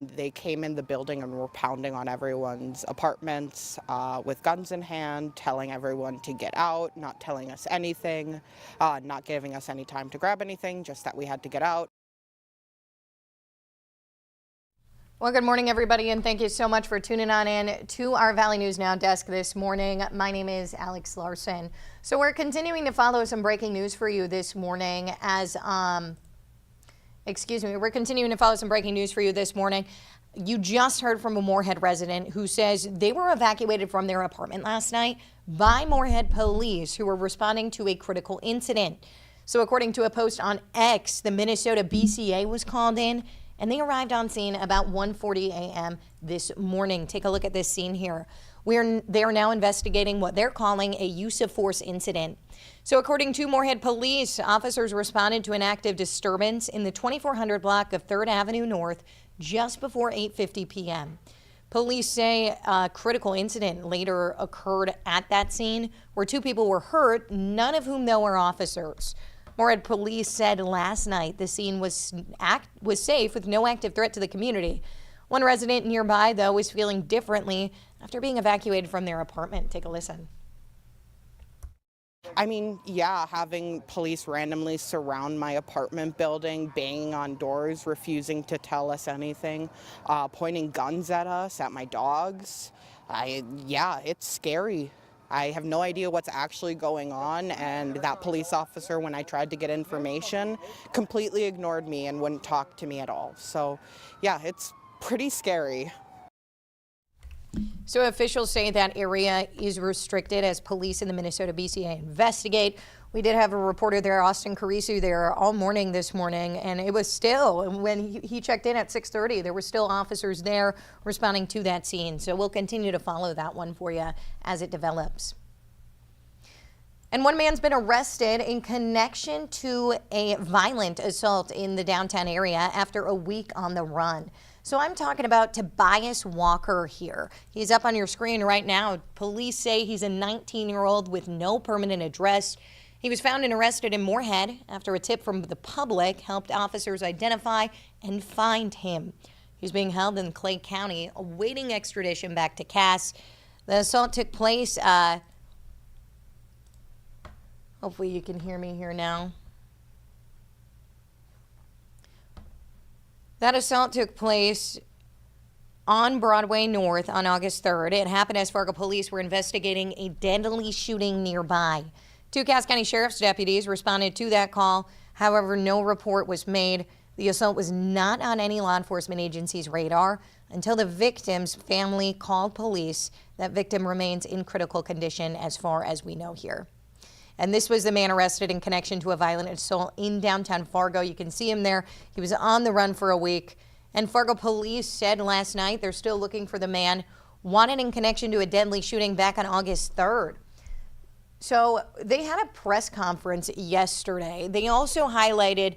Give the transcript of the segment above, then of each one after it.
They came in the building and were pounding on everyone's apartments with guns in hand, telling everyone to get out, not telling us anything, not giving us any time to grab anything, just that we had to get out. Well, good morning, everybody, and thank you so much for tuning on in to our Valley News Now desk this morning. My name is Alex Larson. So we're continuing to follow some breaking news for you this morning as, we're continuing to follow some breaking news for you this morning. You just heard from a Moorhead resident who says they were evacuated from their apartment last night by Moorhead police who were responding to a critical incident. So according to a post on X, the Minnesota BCA was called in and they arrived on scene about 1:40 a.m. this morning. Take a look at this scene here. They are now investigating what they're calling a use of force incident. So according to Moorhead police, officers responded to an active disturbance in the 2400 block of 3rd Avenue North just before 8:50 p.m. Police say a critical incident later occurred at that scene where 2 people were hurt, none of whom though were officers. Moorhead police said last night the scene was safe with no active threat to the community. One resident nearby, though, is feeling differently after being evacuated from their apartment. Take a listen. I mean, yeah, having police randomly surround my apartment building, banging on doors, refusing to tell us anything, pointing guns at us, at my dogs. Yeah, it's scary. I have no idea what's actually going on, and that police officer, when I tried to get information, completely ignored me and wouldn't talk to me at all. So, yeah, it's pretty scary. So officials say that area is restricted as police in the Minnesota BCA investigate. We did have a reporter there, Austin Carisu, there all morning this morning, and it was still, when he checked in at 6:30, there were still officers there responding to that scene. So we'll continue to follow that one for you as it develops. And one man's been arrested in connection to a violent assault in the downtown area after a week on the run. So I'm talking about Tobias Walker here. He's up on your screen right now. Police say he's a 19-year-old with no permanent address. He was found and arrested in Moorhead after a tip from the public helped officers identify and find him. He's being held in Clay County, awaiting extradition back to Cass. The assault took place, hopefully you can hear me here now. That assault took place on Broadway North on August 3rd. It happened as Fargo police were investigating a deadly shooting nearby. 2 Cass County Sheriff's deputies responded to that call. However, no report was made. The assault was not on any law enforcement agency's radar until the victim's family called police. That victim remains in critical condition as far as we know here. And this was the man arrested in connection to a violent assault in downtown Fargo. You can see him there. He was on the run for a week. And Fargo police said last night they're still looking for the man wanted in connection to a deadly shooting back on August 3rd. So they had a press conference yesterday. They also highlighted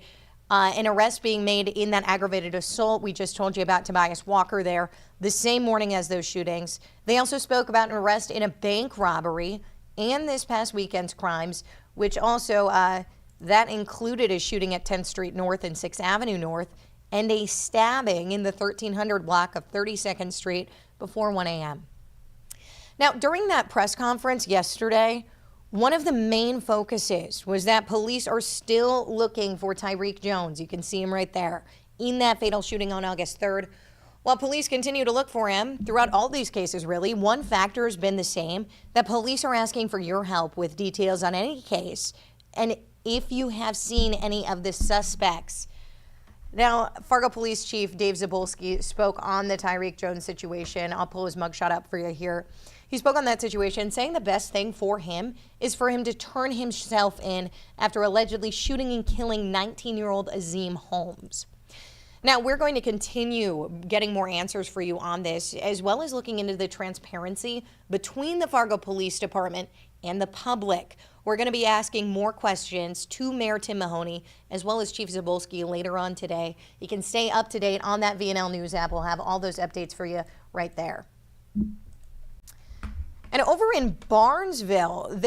an arrest being made in that aggravated assault we just told you about, Tobias Walker there, the same morning as those shootings. They also spoke about an arrest in a bank robbery and this past weekend's crimes, which also that included a shooting at 10th Street North and 6th Avenue North and a stabbing in the 1300 block of 32nd Street before 1 a.m. Now, during that press conference yesterday, one of the main focuses was that police are still looking for Tyreek Jones. You can see him right there in that fatal shooting on August 3rd. While police continue to look for him throughout all these cases, really, one factor has been the same, that police are asking for your help with details on any case and if you have seen any of the suspects. Now, Fargo Police Chief Dave Zabolski spoke on the Tyreek Jones situation. I'll pull his mugshot up for you here. He spoke on that situation, saying the best thing for him is for him to turn himself in after allegedly shooting and killing 19-year-old Azim Holmes. Now, we're going to continue getting more answers for you on this, as well as looking into the transparency between the Fargo Police Department and the public. We're going to be asking more questions to Mayor Tim Mahoney, as well as Chief Zabolski later on today. You can stay up to date on that VNL News app. We'll have all those updates for you right there. And And over in Barnesville,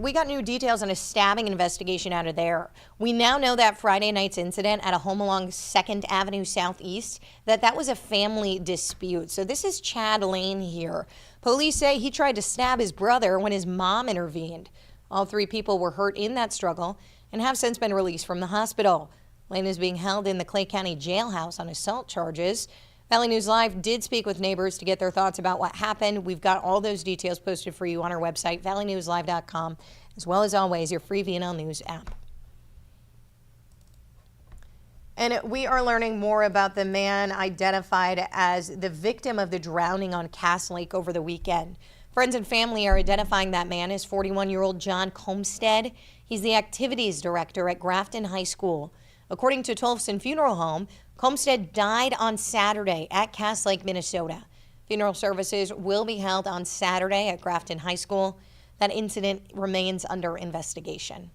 we got new details on a stabbing investigation out of there. We now know that Friday night's incident at a home along 2nd Avenue Southeast, that was a family dispute. So this is Chad Lane here. Police say he tried to stab his brother when his mom intervened. All 3 people were hurt in that struggle and have since been released from the hospital. Lane is being held in the Clay County jailhouse on assault charges. Valley News Live did speak with neighbors to get their thoughts about what happened. We've got all those details posted for you on our website, valleynewslive.com, as well as always, your free VNN News app. And we are learning more about the man identified as the victim of the drowning on Cass Lake over the weekend. Friends and family are identifying that man as 41-year-old John Comstead. He's the activities director at Grafton High School. According to Tolfson Funeral Home, Comstead died on Saturday at Cass Lake, Minnesota. Funeral services will be held on Saturday at Grafton High School. That incident remains under investigation.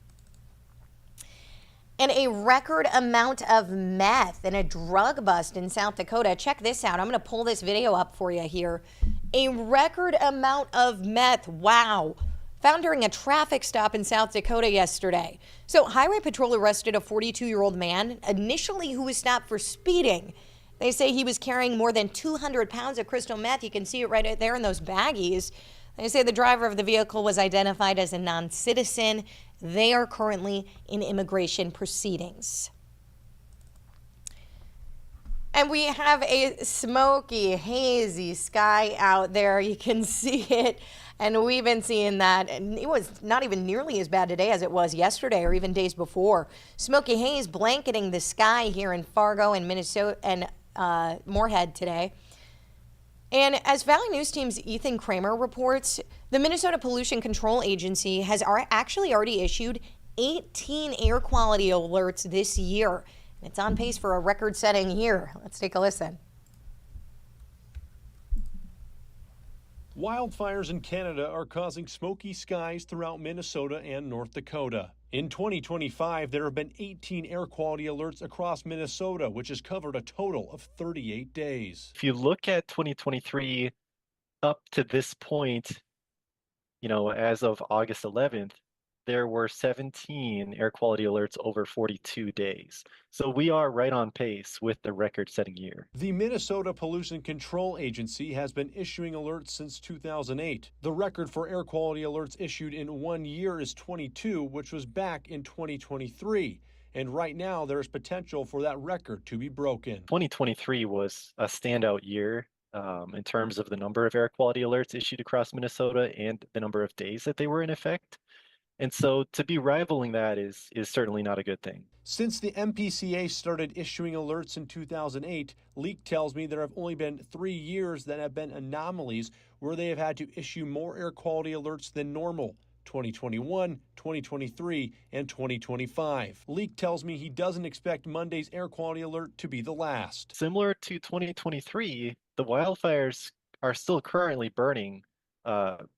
And a record amount of meth in a drug bust in South Dakota. Check this out. I'm going to pull this video up for you here. A record amount of meth. Wow. Found during a traffic stop in South Dakota yesterday. So Highway Patrol arrested a 42-year-old man, initially who was stopped for speeding. They say he was carrying more than 200 pounds of crystal meth. You can see it right there in those baggies. They say the driver of the vehicle was identified as a non-citizen. They are currently in immigration proceedings. And we have a smoky, hazy sky out there. You can see it. And we've been seeing that. And it was not even nearly as bad today as it was yesterday or even days before. Smoky haze blanketing the sky here in Fargo and Minnesota and Moorhead today. And as Valley News Team's Ethan Kramer reports, the Minnesota Pollution Control Agency has actually already issued 18 air quality alerts this year. And it's on pace for a record-setting year. Let's take a listen. Wildfires in Canada are causing smoky skies throughout Minnesota and North Dakota. In 2025, there have been 18 air quality alerts across Minnesota, which has covered a total of 38 days. If you look at 2023 up to this point, as of August 11th, there were 17 air quality alerts over 42 days. So we are right on pace with the record-setting year. The Minnesota Pollution Control Agency has been issuing alerts since 2008. The record for air quality alerts issued in 1 year is 22, which was back in 2023. And right now, there is potential for that record to be broken. 2023 was a standout year in terms of the number of air quality alerts issued across Minnesota and the number of days that they were in effect. And so to be rivaling that is certainly not a good thing. Since the MPCA started issuing alerts in 2008, Leak tells me there have only been 3 years that have been anomalies where they have had to issue more air quality alerts than normal. 2021, 2023, and 2025. Leak tells me he doesn't expect Monday's air quality alert to be the last. Similar to 2023, the wildfires are still currently burning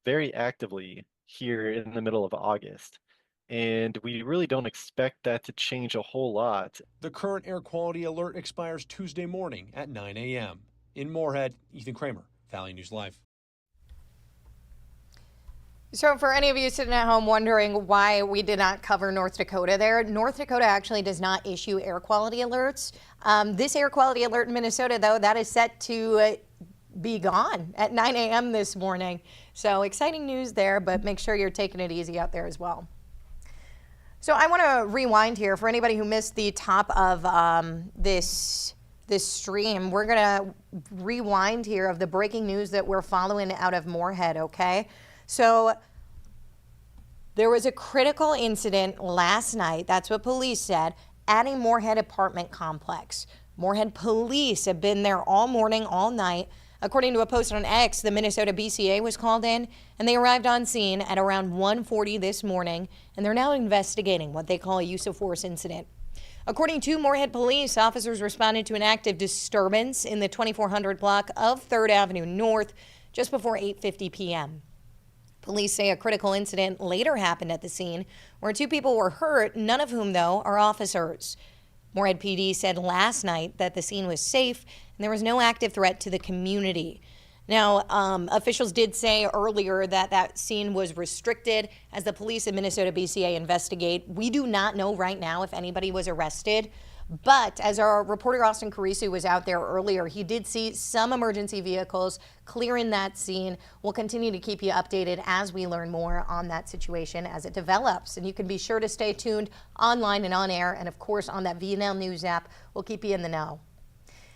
very actively here in the middle of August. And we really don't expect that to change a whole lot. The current air quality alert expires Tuesday morning at 9 a.m. In Moorhead, Ethan Kramer, Valley News Live. So for any of you sitting at home wondering why we did not cover North Dakota there, North Dakota actually does not issue air quality alerts. This air quality alert in Minnesota, though, that is set to be gone at 9 a.m. this morning. So exciting news there, but make sure you're taking it easy out there as well. So I want to rewind here for anybody who missed the top of this stream. We're going to rewind here of the breaking news that we're following out of Moorhead, okay? So there was a critical incident last night, that's what police said, at a Moorhead apartment complex. Moorhead police have been there all morning, all night. According to a post on X, the Minnesota BCA was called in, and they arrived on scene at around 1:40 this morning, and they're now investigating what they call a use of force incident. According to Moorhead police, officers responded to an active disturbance in the 2400 block of 3rd Avenue North just before 8:50 p.m. Police say a critical incident later happened at the scene where 2 people were hurt, none of whom, though, are officers. Moorhead PD said last night that the scene was safe and there was no active threat to the community. Now, officials did say earlier that that scene was restricted as the police in Minnesota BCA investigate. We do not know right now if anybody was arrested. But as our reporter Austin Carisu was out there earlier, he did see some emergency vehicles clearing that scene. We'll continue to keep you updated as we learn more on that situation as it develops. And you can be sure to stay tuned online and on air. And of course, on that VNN News app, we'll keep you in the know.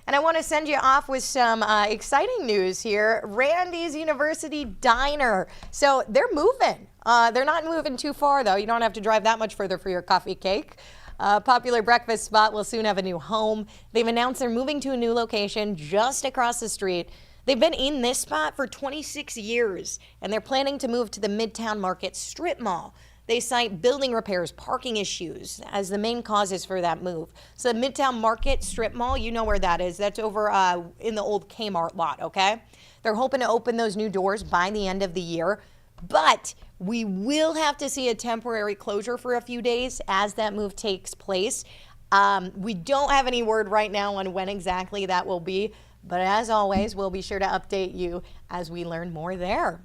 And I want to send you off with some exciting news here. Randy's University Diner. So they're moving. They're not moving too far, though. You don't have to drive that much further for your coffee cake. Popular breakfast spot will soon have a new home. They've announced they're moving to a new location just across the street. They've been in this spot for 26 years, and they're planning to move to the Midtown Market Strip Mall. They cite building repairs, parking issues as the main causes for that move. So the Midtown Market Strip Mall, you know where that is. That's over in the old Kmart lot, okay? They're hoping to open those new doors by the end of the year. But we will have to see a temporary closure for a few days as that move takes place. We don't have any word right now on when exactly that will be. But as always, we'll be sure to update you as we learn more there.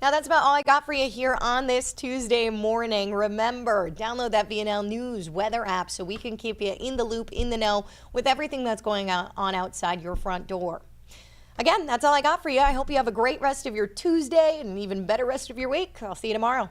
Now, that's about all I got for you here on this Tuesday morning. Remember, download that VNL News weather app so we can keep you in the loop, in the know with everything that's going on outside your front door. Again, that's all I got for you. I hope you have a great rest of your Tuesday and an even better rest of your week. I'll see you tomorrow.